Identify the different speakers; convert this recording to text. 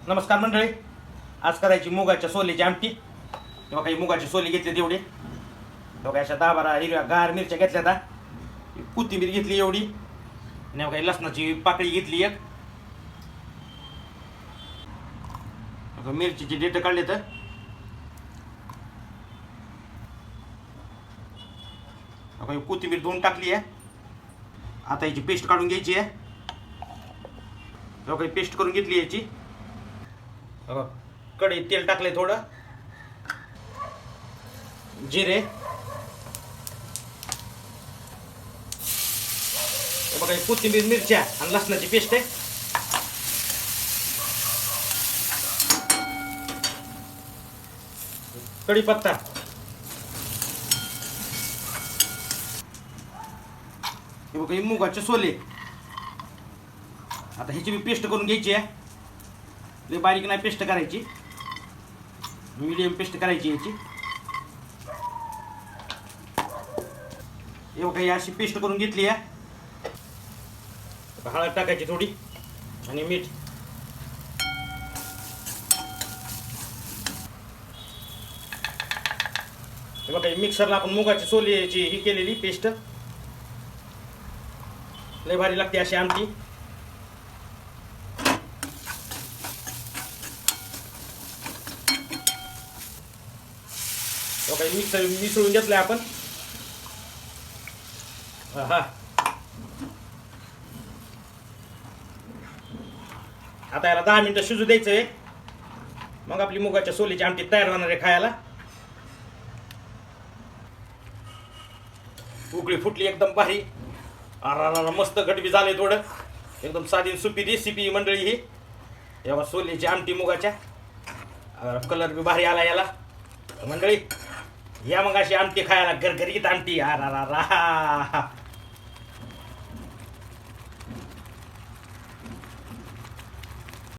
Speaker 1: नमस्कार मंडळी, आज करायची मुगाच्या सोलेची आमटी. तेव्हा काही मुगाचे सोले घेतले तेवढे, तेव्हा अशा 10-12 हिरव्या गार मिरच्या घेतल्या, आता कोथिंबीर घेतली एवढी, आणि काही लसणाची पाकळी घेतली एक, मिरचीची देठ काढले तर कोथिंबीर धुवून टाकली आहे. आता याची पेस्ट काढून घ्यायची आहे. काही पेस्ट करून घेतली याची. कढईत तेल टाकले, थोडं जिरे, बघा कोथिंबीर मिरच्या आणि लसणाची पेस्ट आहे. कढीपत्ता, हे बघा मुगाचे सोले. आता ह्याची मी पेस्ट करून घ्यायची आहे. लय बारीक नाही पेस्ट करायची, मीडियम पेस्ट करायची याची. हे बघा अशी पेस्ट करून घेतली आहे. हळद टाकायची थोडी आणि मीठ. हे बघा मिक्सरला आपण मुगाची सोलेची ही केलेली पेस्ट, लय भारी लागते अशी आमटी. मिक्सर मिसळून घेतलंय आपण. हा, आता याला 10 मिनिटं शिजू द्यायचंय, मग आपली मुगाच्या सोलीची आमटी तयार होणार आहे खायला. उकळी फुटली एकदम भारी. अरा मस्त घटबी झाले, थोडं एकदम साधी सुपी रेसिपी मंडळी ही. एवढा सोलीची आमटी मुगाच्या, कलर बी भारी आला याला मंडळी. या मग अशी आमटी खायला, गरगरीत आमटी. अरा